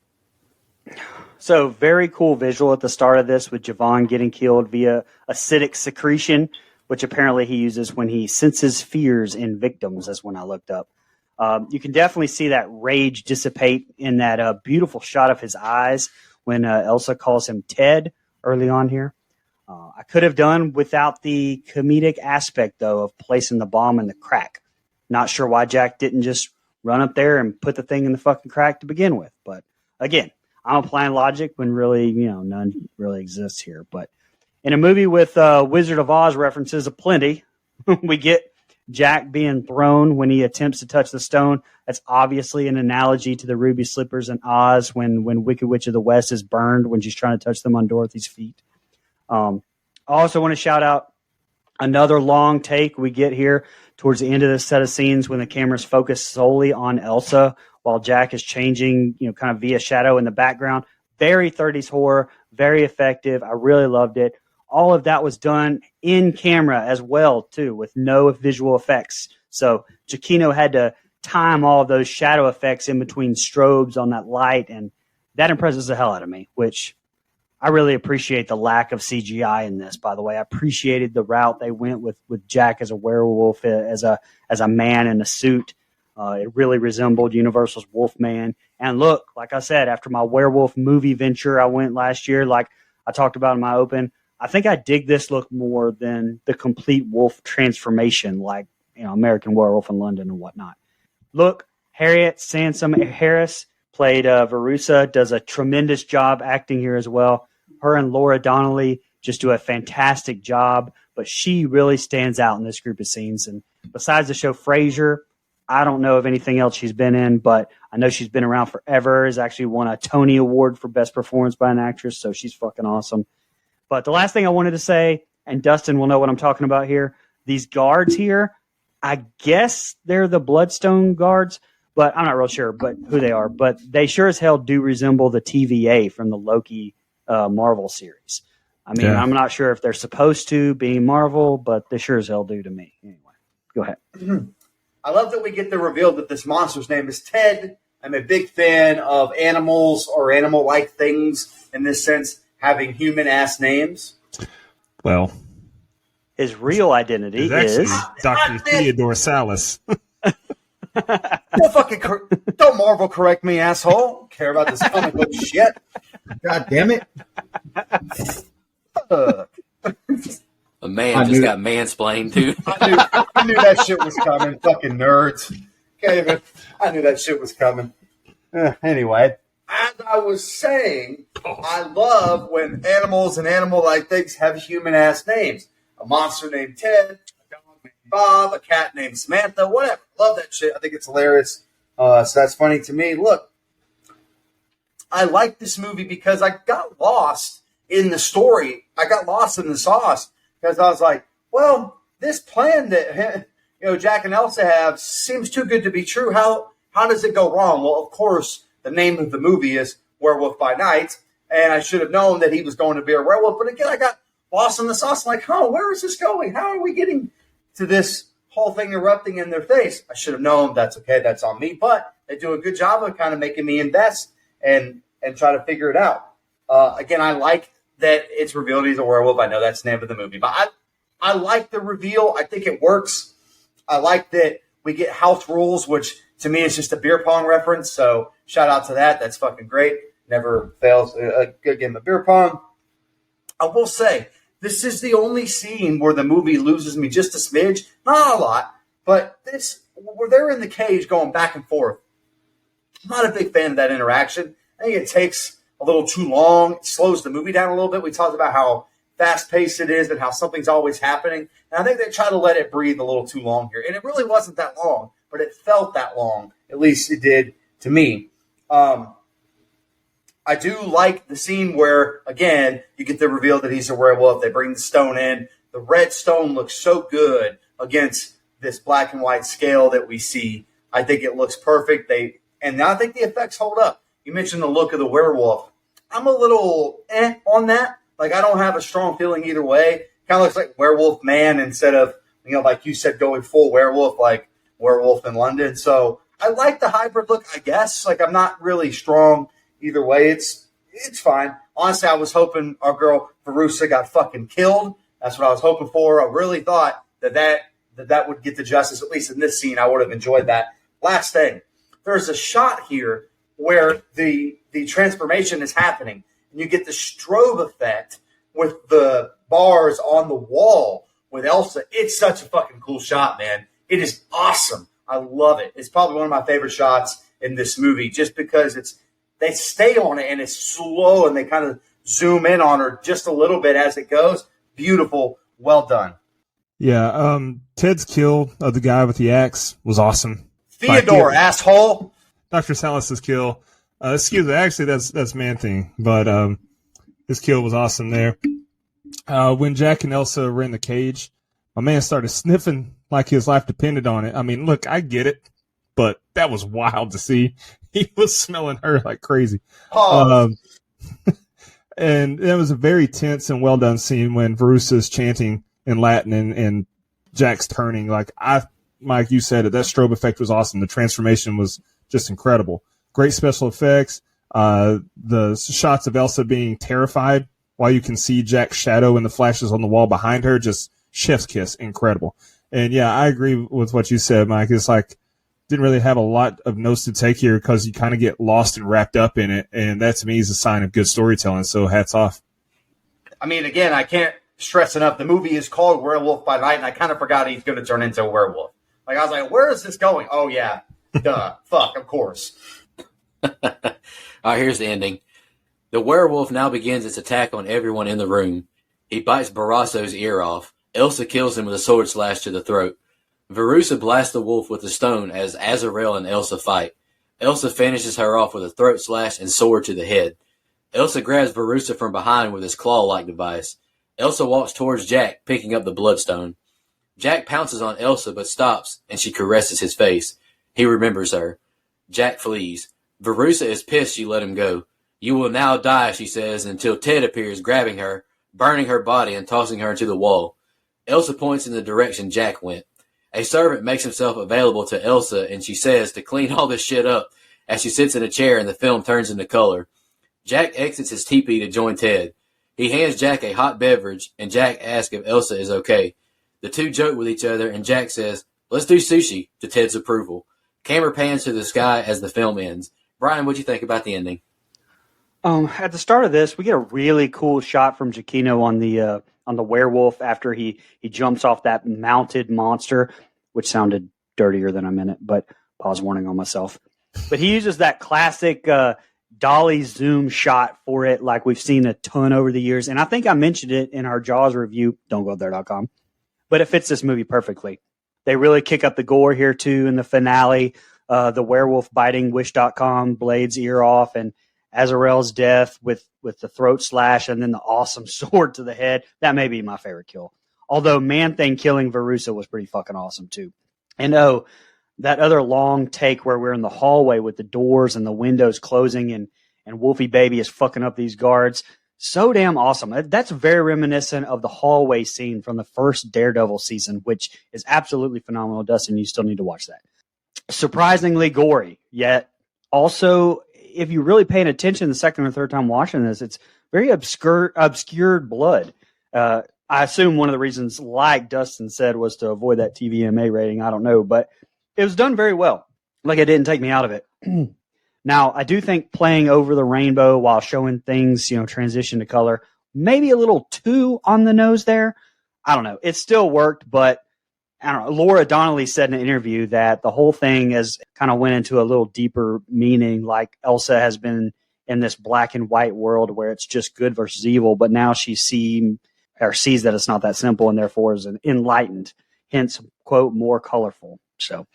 So very cool visual at the start of this with Javon getting killed via acidic secretion, which apparently he uses when he senses fears in victims, is when I looked up. You can definitely see that rage dissipate in that beautiful shot of his eyes when Elsa calls him Ted early on here. I could have done without the comedic aspect, though, of placing the bomb in the crack. Not sure why Jack didn't just run up there and put the thing in the fucking crack to begin with. But again, I'm applying logic when really, none really exists here. But in a movie with Wizard of Oz references aplenty, we get Jack being thrown when he attempts to touch the stone. That's obviously an analogy to the ruby slippers in Oz when Wicked Witch of the West is burned when she's trying to touch them on Dorothy's feet. I also want to shout out another long take we get here towards the end of this set of scenes when the camera's focused solely on Elsa while Jack is changing, kind of via shadow in the background. Very 30s horror, very effective. I really loved it. All of that was done in camera as well, too, with no visual effects. So Giacchino had to time all of those shadow effects in between strobes on that light, and that impresses the hell out of me, which I really appreciate the lack of CGI in this, by the way. I appreciated the route they went with Jack as a werewolf, as a man in a suit. It really resembled Universal's Wolfman. And look, like I said, after my werewolf movie venture I went last year, like I talked about in my open, I think I dig this look more than the complete wolf transformation, like American Werewolf in London and whatnot. Look, Harriet Sansom Harris played Verussa, does a tremendous job acting here as well. Her and Laura Donnelly just do a fantastic job, but she really stands out in this group of scenes. And besides the show Frasier, I don't know of anything else she's been in, but I know she's been around forever. Has actually won a Tony Award for Best Performance by an Actress, so she's fucking awesome. But the last thing I wanted to say, and Dustin will know what I'm talking about here, these guards here, I guess they're the Bloodstone guards, but I'm not real sure who they are. But they sure as hell do resemble the TVA from the Loki Marvel series. I mean, yeah. I'm not sure if they're supposed to, being Marvel, but they sure as hell do to me. Anyway, go ahead. I love that we get the reveal that this monster's name is Ted. I'm a big fan of animals or animal-like things in this sense, having human-ass names. Well, his real identity is Dr. Theodore Salas. Don't Marvel correct me, asshole. Don't care about this comic book shit. God damn it. A man just got mansplained, too. I knew that shit was coming. Fucking nerds. Okay, I knew that shit was coming. Anyway. As I was saying, I love when animals and animal-like things have human-ass names. A monster named Ted, a dog named Bob, a cat named Samantha, whatever. Love that shit. I think it's hilarious. So that's funny to me. Look, I like this movie because I got lost in the story. I got lost in the sauce because I was like, well, this plan that Jack and Elsa have seems too good to be true. How does it go wrong? Well, of course, the name of the movie is Werewolf by Night, and I should have known that he was going to be a werewolf. But again, I got lost in the sauce. I'm like, where is this going? How are we getting to this whole thing erupting in their face? I should have known. That's okay. That's on me. But they do a good job of kind of making me invest and try to figure it out. Again, I like that it's revealed he's a werewolf. I know that's the name of the movie. But I like the reveal. I think it works. I like that we get house rules, which to me is just a beer pong reference. So shout out to that. That's fucking great. Never fails a good game of beer pong. I will say, this is the only scene where the movie loses me just a smidge. Not a lot, but where they're in the cage going back and forth. I'm not a big fan of that interaction. I think it takes a little too long. It slows the movie down a little bit. We talked about how fast-paced it is and how something's always happening. And I think they try to let it breathe a little too long here. And it really wasn't that long, but it felt that long. At least it did to me. I do like the scene where, again, you get the reveal that he's a werewolf. They bring the stone in. The red stone looks so good against this black and white scale that we see. I think it looks perfect. And I think the effects hold up. You mentioned the look of the werewolf. I'm a little on that. Like, I don't have a strong feeling either way. Kind of looks like Werewolf Man instead of, like you said, going full werewolf, like Werewolf in London. So I like the hybrid look, I guess. Like, I'm not really strong either way. It's fine. Honestly, I was hoping our girl Verussa got fucking killed That's what I was hoping for. I really thought that would get the justice, at least in this scene. I would have enjoyed that. Last thing, there's a shot here where the transformation is happening, and you get the strobe effect with the bars on the wall with Elsa. It's such a fucking cool shot, man. It is awesome. I love it. It's probably one of my favorite shots in this movie, just because they stay on it and it's slow, and they kind of zoom in on her just a little bit as it goes. Beautiful. Well done. Yeah. Ted's kill of the guy with the axe was awesome. Theodore, asshole. Dr. Salas's kill. Excuse me. Actually, that's Man-Thing, but his kill was awesome there. When Jack and Elsa were in the cage, my man started sniffing like his life depended on it. I mean, look, I get it, but that was wild to see. He was smelling her like crazy. Oh. And it was a very tense and well done scene when Verusa's chanting in Latin and Jack's turning. Mike, you said it. That strobe effect was awesome. The transformation was just incredible. Great special effects. The shots of Elsa being terrified while you can see Jack's shadow and the flashes on the wall behind her, just chef's kiss. Incredible. And yeah, I agree with what you said, Mike. It's like, didn't really have a lot of notes to take here because you kind of get lost and wrapped up in it. And that to me is a sign of good storytelling. So hats off. I mean, again, I can't stress enough. The movie is called Werewolf by Night, and I kind of forgot he's going to turn into a werewolf. Like, I was like, where is this going? Oh, yeah. Duh. Fuck, of course. All right, here's the ending. The werewolf now begins its attack on everyone in the room. He bites Barrasso's ear off. Elsa kills him with a sword slash to the throat. Verusa blasts the wolf with a stone as Azrael and Elsa fight. Elsa finishes her off with a throat slash and sword to the head. Elsa grabs Verusa from behind with his claw-like device. Elsa walks towards Jack, picking up the bloodstone. Jack pounces on Elsa but stops, and she caresses his face. He remembers her. Jack flees. Verusa is pissed she let him go. You will now die, she says, until Ted appears, grabbing her, burning her body, and tossing her into the wall. Elsa points in the direction Jack went. A servant makes himself available to Elsa, and she says to clean all this shit up as she sits in a chair and the film turns into color. Jack exits his teepee to join Ted. He hands Jack a hot beverage, and Jack asks if Elsa is okay. The two joke with each other, and Jack says, let's do sushi, to Ted's approval. Camera pans to the sky as the film ends. Brian, what'd you think about the ending? At the start of this, we get a really cool shot from Giacchino on the werewolf after he jumps off that mounted monster, which sounded dirtier than I meant it, but pause warning on myself. But he uses that classic dolly zoom shot for it, like we've seen a ton over the years. And I think I mentioned it in our Jaws review, don'tgouthere.com, but it fits this movie perfectly. They really kick up the gore here too in the finale. The werewolf biting Wish.com Blade's ear off, and Azrael's death with the throat slash and then the awesome sword to the head. That may be my favorite kill. Although Man-Thing killing Verusa was pretty fucking awesome too. And that other long take where we're in the hallway with the doors and the windows closing and Wolfie Baby is fucking up these guards. So damn awesome. That's very reminiscent of the hallway scene from the first Daredevil season, which is absolutely phenomenal. Dustin, you still need to watch that. Surprisingly gory, yet also, if you're really paying attention the second or third time watching this, it's very obscured blood. I assume one of the reasons, like Dustin said, was to avoid that TVMA rating. I don't know, but it was done very well. Like, it didn't take me out of it. Now, I do think playing over the rainbow while showing things, transition to color, maybe a little too on the nose there. I don't know. It still worked, but I don't know. Laura Donnelly said in an interview that the whole thing has kind of went into a little deeper meaning, like Elsa has been in this black and white world where it's just good versus evil, but now she sees that it's not that simple and therefore is enlightened, hence, quote, more colorful. So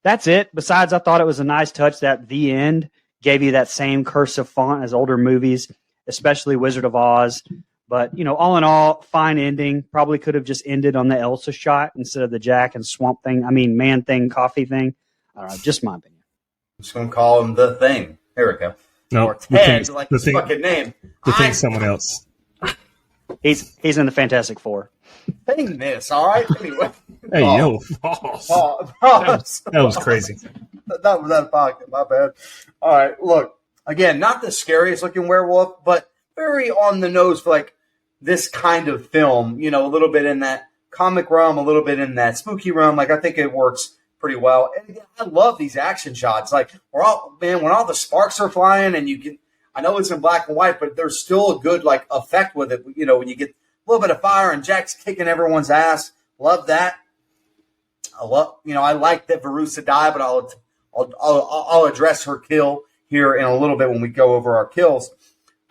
that's it. Besides, I thought it was a nice touch that the end gave you that same cursive font as older movies, especially Wizard of Oz. But, all in all, fine ending. Probably could have just ended on the Elsa shot instead of the Jack and Swamp thing. I mean, Man Thing, Coffee thing. I don't know. Just my opinion. I'm just going to call him The Thing. Here we go. No, or Ted, like his fucking name. The Thing's someone else. He's in the Fantastic Four. Saying this, all right? Anyway. Hey, yo. That was crazy. That was out of pocket. My bad. All right, look. Again, not the scariest looking werewolf, but very on the nose for like this kind of film, a little bit in that comic realm, a little bit in that spooky realm. Like, I think it works pretty well. And again, I love these action shots. Like, when all the sparks are flying and I know it's in black and white, but there's still a good, like, effect with it. When you get a little bit of fire and Jack's kicking everyone's ass. Love that. I like that Verussa died, but I'll address her kill here in a little bit when we go over our kills.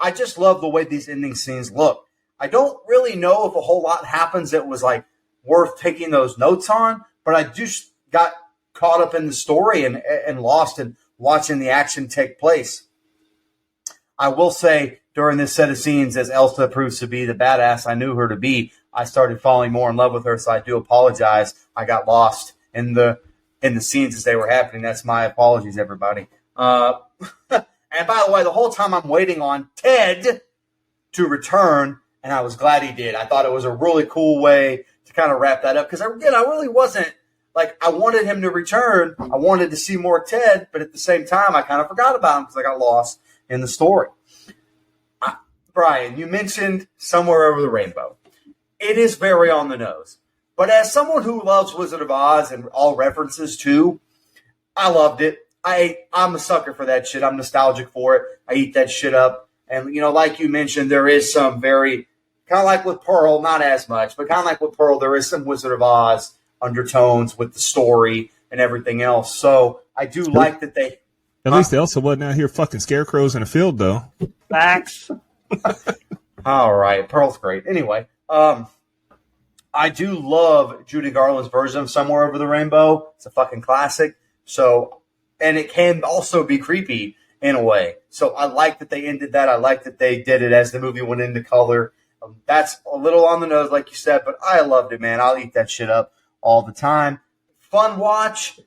I just love the way these ending scenes look. I don't really know if a whole lot happens that was like worth taking those notes on, but I just got caught up in the story and lost in watching the action take place. I will say during this set of scenes, as Elsa proves to be the badass I knew her to be, I started falling more in love with her, so I do apologize. I got lost in the scenes as they were happening. That's my apologies, everybody. And by the way, the whole time I'm waiting on Ted to return, and I was glad he did. I thought it was a really cool way to kind of wrap that up because, again, I really wasn't like I wanted him to return. I wanted to see more Ted, but at the same time, I kind of forgot about him because I got lost in the story. Brian, you mentioned Somewhere Over the Rainbow. It is very on the nose. But as someone who loves Wizard of Oz and all references too, I loved it. I'm a sucker for that shit. I'm nostalgic for it. I eat that shit up. And, like you mentioned, there is some very, kind of like with Pearl, not as much, but kind of like with Pearl, there is some Wizard of Oz undertones with the story and everything else. So I do like that they... At least Elsa wasn't out here fucking scarecrows in a field, though. Facts. All right. Pearl's great. Anyway, I do love Judy Garland's version of Somewhere Over the Rainbow. It's a fucking classic. So, and it can also be creepy in a way. So I like that they ended that. I like that they did it as the movie went into color. That's a little on the nose, like you said, but I loved it, man. I'll eat that shit up all the time. Fun watch.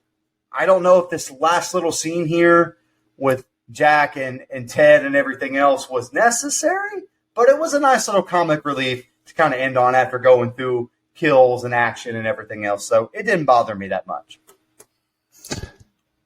I don't know if this last little scene here with Jack and Ted and everything else was necessary, but it was a nice little comic relief to kind of end on after going through kills and action and everything else. So it didn't bother me that much.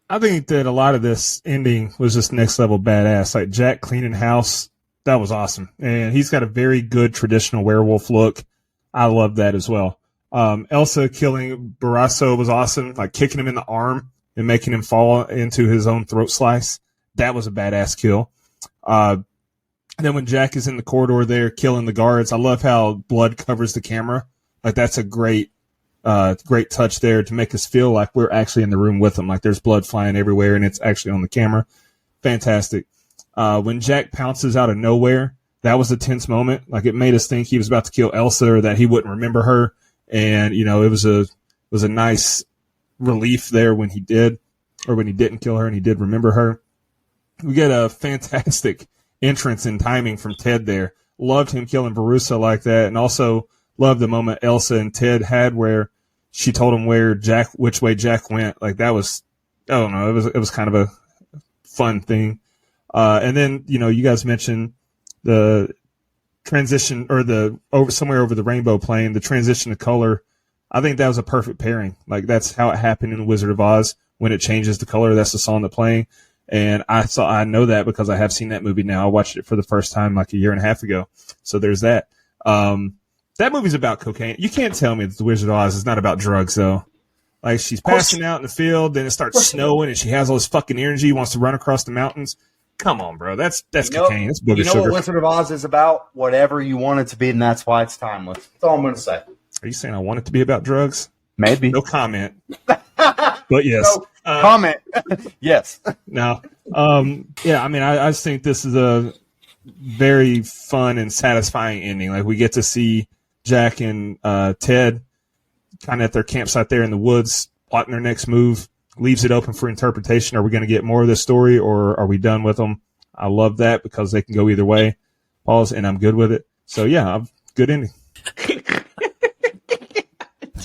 I think that a lot of this ending was just next level badass. Like Jack cleaning house, that was awesome. And he's got a very good traditional werewolf look. I love that as well. Elsa killing Barrasso was awesome, like kicking him in the arm and making him fall into his own throat slice. That was a badass kill. And then when Jack is in the corridor there killing the guards, I love how blood covers the camera. Like that's a great touch there to make us feel like we're actually in the room with them. Like there's blood flying everywhere and it's actually on the camera. Fantastic. When Jack pounces out of nowhere, that was a tense moment. Like it made us think he was about to kill Elsa or that he wouldn't remember her. And, it was a nice relief there when he did, or when he didn't kill her and he did remember her. We get a fantastic entrance and timing from Ted there. Loved him killing Verussa like that. And also loved the moment Elsa and Ted had where she told him which way Jack went. Like that was, I don't know. It was kind of a fun thing. And then, you guys mentioned the transition or Somewhere Over the Rainbow playing, the transition to color. I think that was a perfect pairing. Like that's how it happened in Wizard of Oz. When it changes the color, that's the song they're playing. And I know that because I have seen that movie now. I watched it for the first time like a year and a half ago. So there's that. That movie's about cocaine. You can't tell me that the Wizard of Oz is not about drugs though. Like she's passing out in the field, then it starts snowing and she has all this fucking energy, wants to run across the mountains. Come on, bro. That's cocaine. That's booger sugar. What Wizard of Oz is about? Whatever you want it to be, and that's why it's timeless. That's all I'm going to say. Are you saying I want it to be about drugs? Maybe. No comment. But yes. No comment. Yes. No. Yeah, I mean, I just think this is a very fun and satisfying ending. Like, we get to see Jack and Ted kind of at their campsite there in the woods, plotting their next move. Leaves it open for interpretation. Are we going to get more of this story, or are we done with them? I love that because they can go either way. Pause, and I'm good with it. So, yeah, good ending.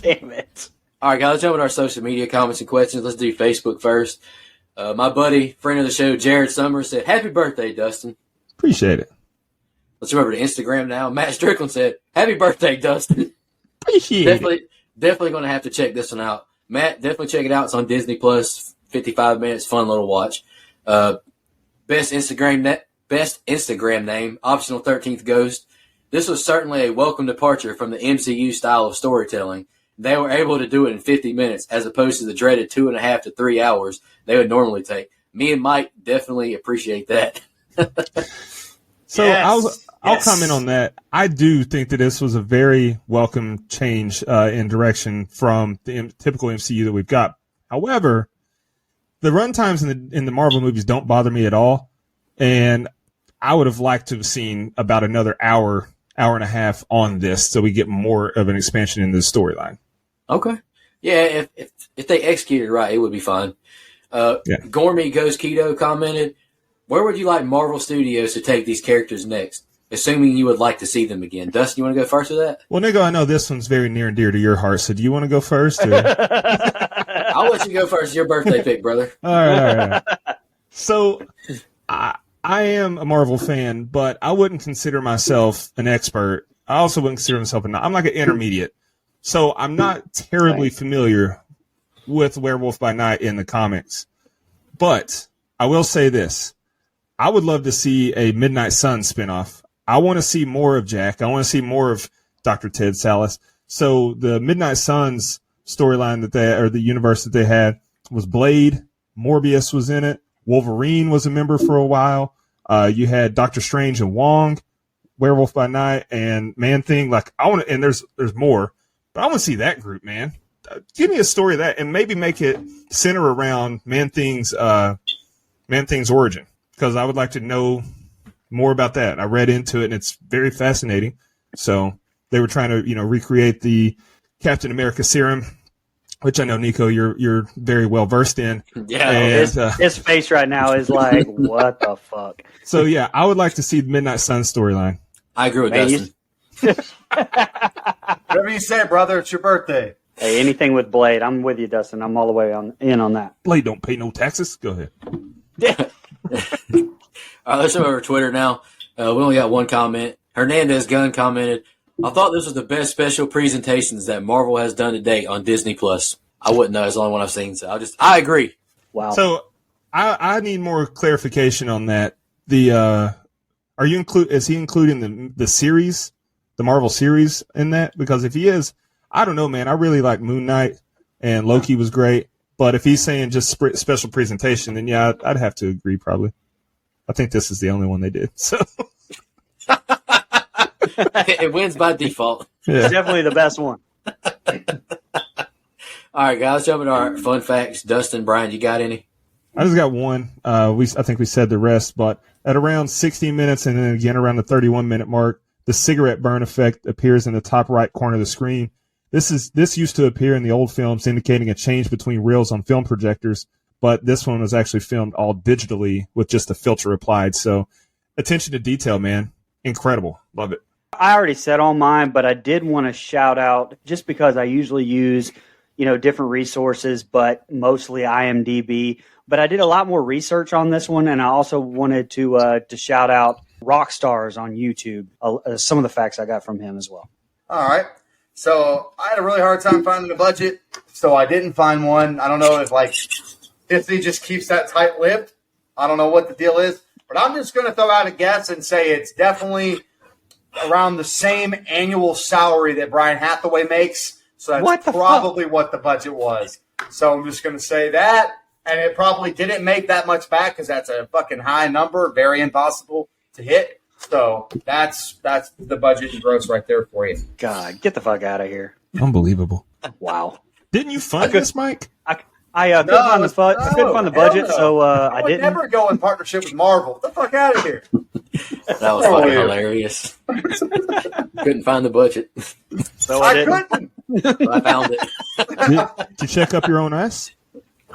Damn it. All right, guys, let's jump into our social media comments and questions. Let's do Facebook first. My buddy, friend of the show, Jared Summers, said, "Happy birthday, Dustin." Appreciate it. Let's go over to Instagram now. Matt Strickland said, "Happy birthday, Dustin." Appreciate it. Definitely going to have to check this one out. Matt, definitely check it out. It's on Disney Plus. 55 minutes, fun little watch. Best Instagram name, optional 13th Ghost. this was certainly a welcome departure from the MCU style of storytelling. They were able to do it in 50 minutes as opposed to the dreaded 2.5 to 3 hours they would normally take. Me and Mike definitely appreciate that. So I'll comment on that. I do think that this was a very welcome change in direction from the typical MCU that we've got. However, the runtimes in the Marvel movies don't bother me at all, and I would have liked to have seen about another hour and a half on this, so we get more of an expansion in the storyline. Okay, yeah, if they executed right, it would be fine. Gormy Goes Keto commented, "Where would you like Marvel Studios to take these characters next? Assuming you would like to see them again." Dustin, you want to go first with that? Well, Nico, I know this one's very near and dear to your heart, so do you want to go first? Or? I'll let you go first. It's your birthday pick, brother. All right. So, I am a Marvel fan, but I wouldn't consider myself an expert. I also wouldn't consider myself I'm like an intermediate. So I'm not terribly familiar with Werewolf by Night in the comics. But I will say this. I would love to see a Midnight Sun spinoff. I want to see more of Jack. I want to see more of Dr. Ted Sallis. So the Midnight Suns storyline the universe that they had was Blade. Morbius was in it. Wolverine was a member for a while. You had Doctor Strange and Wong, Werewolf by Night, and Man-Thing. And there's more, but I want to see that group, man. Give me a story of that, and maybe make it center around Man-Thing's origin, because I would like to know more about that. I read into it, and it's very fascinating. So they were trying to, recreate the Captain America serum, which I know, Nico, you're very well versed in. Yeah, and, his face right now is like, what the fuck? So yeah, I would like to see the Midnight Sun storyline. I agree with Dustin. Whatever you say, brother. It's your birthday. Hey, anything with Blade, I'm with you, Dustin. I'm all the way in on that. Blade don't pay no taxes. Go ahead. All right, let's go over to Twitter now. We only got one comment. Hernandez Gunn commented, "I thought this was the best special presentations that Marvel has done to date on Disney Plus." I wouldn't know. It's the only one I've seen. So I agree. Wow. So I need more clarification on that. Is he including the series, the Marvel series in that? Because if he is, I don't know, man. I really like Moon Knight, and Loki was great. But if he's saying just special presentation, then yeah, I'd have to agree probably. I think this is the only one they did. So it wins by default. Yeah. It's definitely the best one. All right, guys, jumping to our fun facts. Dustin, Brian, you got any? I just got one. I think we said the rest, but at around 60 minutes and then again around the 31-minute mark, the cigarette burn effect appears in the top right corner of the screen. This used to appear in the old films, indicating a change between reels on film projectors, but this one was actually filmed all digitally with just a filter applied. So attention to detail, man. Incredible. Love it. I already said all mine, but I did want to shout out, just because I usually use, different resources, but mostly IMDb. But I did a lot more research on this one, and I also wanted to shout out Rockstars on YouTube. Some of the facts I got from him as well. All right. So I had a really hard time finding a budget, so I didn't find one. I don't know if Disney just keeps that tight-lipped. I don't know what the deal is, but I'm just going to throw out a guess and say it's definitely around the same annual salary that Brian Hathaway makes. So that's probably what the budget was. So I'm just going to say that, and it probably didn't make that much back because that's a fucking high number, very impossible to hit. So that's the budget and gross right there for you. God, get the fuck out of here. Unbelievable. Wow. Didn't you fund this, Mike? I couldn't find the budget, so I didn't. Never go in partnership with Marvel. Get the fuck out of here. That was fucking hilarious. Couldn't find the budget. So I couldn't. But I found it. Did you check up your own ass?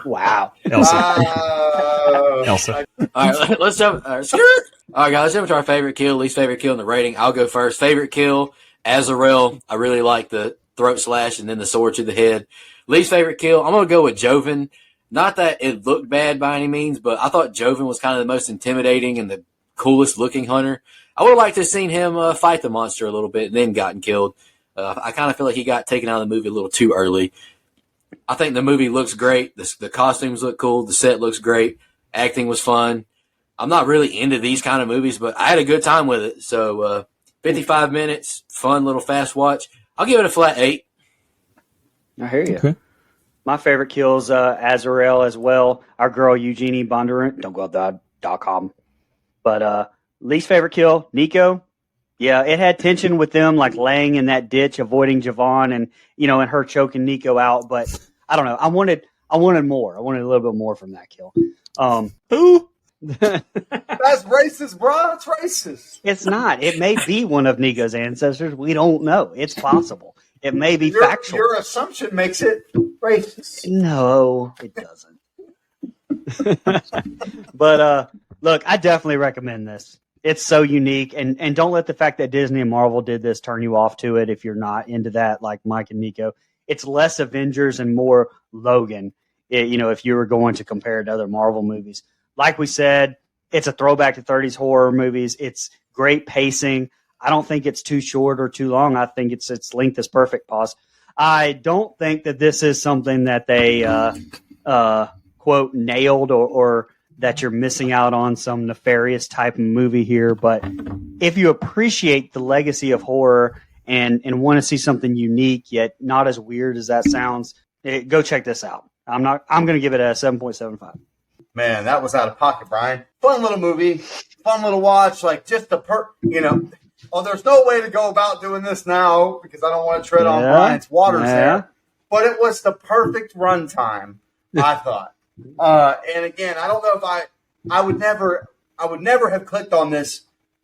Wow. Elsa. All right, let's jump. All right, guys, let's jump to our favorite kill, least favorite kill in the rating. I'll go first. Favorite kill, Azrael. I really like the throat slash and then the sword to the head. Least favorite kill, I'm going to go with Joven. Not that it looked bad by any means, but I thought Joven was kind of the most intimidating and the coolest looking hunter. I would have liked to have seen him fight the monster a little bit and then gotten killed. I kind of feel like he got taken out of the movie a little too early. I think the movie looks great. The costumes look cool. The set looks great. Acting was fun. I'm not really into these kind of movies, but I had a good time with it. So 55 minutes, fun little fast watch. I'll give it a flat 8. I hear you. Okay. My favorite kills Azrael as well. Our girl Eugenie Bondurant. Don't go out that.com. But least favorite kill, Nico. Yeah, it had tension with them like laying in that ditch, avoiding Javon, and and her choking Nico out. But I don't know. I wanted more. I wanted a little bit more from that kill. Who? That's racist, bro. It's racist. It's not. It may be one of Nico's ancestors. We don't know. It's possible. It may be factual. Your assumption makes it racist. No, it doesn't. But look, I definitely recommend this. It's so unique, and don't let the fact that Disney and Marvel did this turn you off to it if you're not into that, like Mike and Nico. It's less Avengers and more Logan. If you were going to compare it to other Marvel movies, like we said, it's a throwback to 30s horror movies. It's great pacing. I don't think it's too short or too long. I think its length is perfect. Pause. I don't think that this is something that they quote nailed or that you're missing out on some nefarious type of movie here. But if you appreciate the legacy of horror and want to see something unique yet not as weird as that sounds, go check this out. I'm going to give it a 7.75. Man, that was out of pocket, Brian. Fun little movie, fun little watch. Like just there's no way to go about doing this now because I don't want to tread on Brian's waters there. But it was the perfect runtime, I thought. And again, I don't know if I would never have clicked on this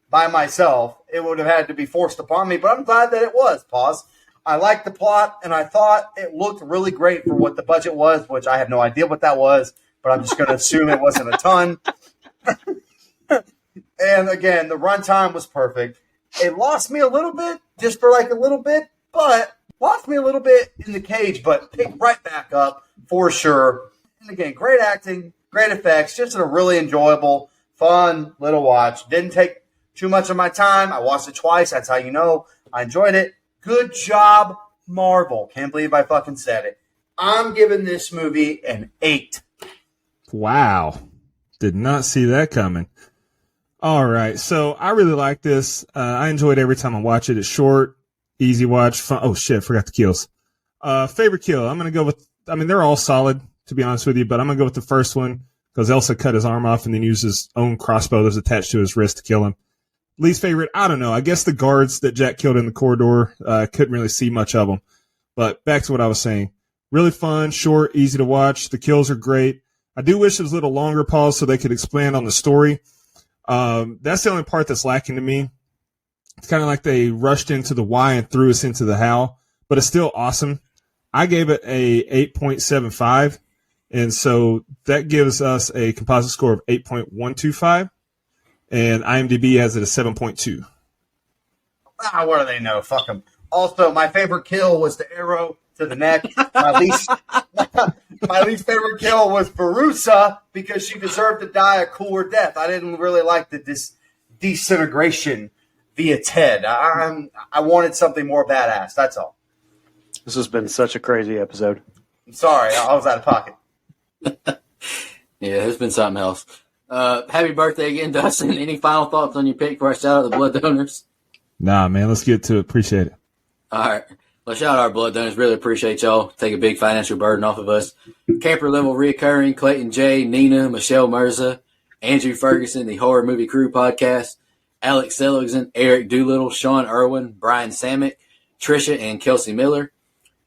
by myself. It would have had to be forced upon me, but I'm glad that it was. Pause. I liked the plot, and I thought it looked really great for what the budget was, which I have no idea what that was, but I'm just going to assume it wasn't a ton. And again, the runtime was perfect. It lost me a little bit, just for like a little bit, but lost me a little bit in the cage, but picked right back up for sure. And again, great acting, great effects, just a really enjoyable, fun little watch. Didn't take too much of my time. I watched it twice. That's how you know I enjoyed it. Good job, Marvel. Can't believe I fucking said it. I'm giving this movie an 8. Wow. Did not see that coming. All right. So I really like this. I enjoy it every time I watch it. It's short, easy watch, fun. Oh, shit. Forgot the kills. Favorite kill. I'm going to go with, they're all solid, to be honest with you, but I'm going to go with the first one because Elsa cut his arm off and then used his own crossbow that was attached to his wrist to kill him. Least favorite, I don't know. I guess the guards that Jack killed in the corridor, couldn't really see much of them. But back to what I was saying. Really fun, short, easy to watch. The kills are great. I do wish it was a little longer pause so they could expand on the story. That's the only part that's lacking to me. It's kind of like they rushed into the why and threw us into the how, but it's still awesome. I gave it a 8.75, and so that gives us a composite score of 8.125, and IMDb has it a 7.2. What do they know? Fuck them. Also, my favorite kill was the arrow to the neck. My least favorite kill was Verussa because she deserved to die a cooler death. I didn't really like the disintegration via Ted. I wanted something more badass. That's all. This has been such a crazy episode. I'm sorry. I was out of pocket. Yeah, it's been something else. Happy birthday again, Dustin. Any final thoughts on your pick before I shout out the blood donors? Nah, man, let's get to it. Appreciate it. All right. Well, shout out our blood donors. Really appreciate y'all. Take a big financial burden off of us. Camper level reoccurring, Clayton J, Nina, Michelle Mirza, Andrew Ferguson, the Horror Movie Crew podcast, Alex Seligson, Eric Doolittle, Sean Irwin, Brian Samick, Trisha and Kelsey Miller.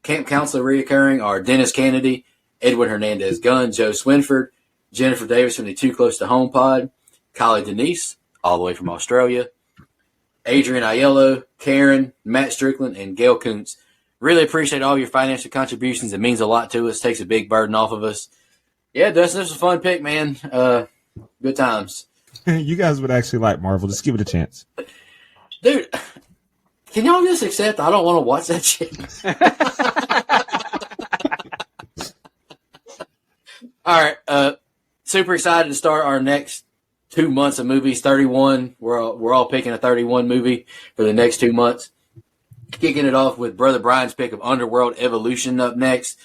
Camp counselor reoccurring are Dennis Kennedy, Edwin Hernandez Gunn, Joe Swinford, Jennifer Davis from the Too Close to Home pod, Kylie Denise, all the way from Australia, Adrian Aiello, Karen, Matt Strickland, and Gail Kuntz. Really appreciate all your financial contributions. It means a lot to us. Takes a big burden off of us. Yeah, Dustin, this was a fun pick, man. Good times. You guys would actually like Marvel. Just give it a chance. Dude, can y'all just accept I don't want to watch that shit? All right. Super excited to start our next 2 months of movies. 31. We're all picking a 31 movie for the next 2 months. Kicking it off with Brother Brian's pick of Underworld Evolution up next.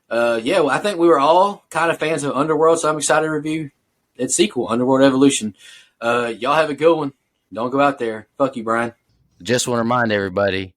I think we were all kind of fans of Underworld, so I'm excited to review its sequel, Underworld Evolution. Y'all have a good one. Don't go out there. Fuck you, Brian. Just want to remind everybody.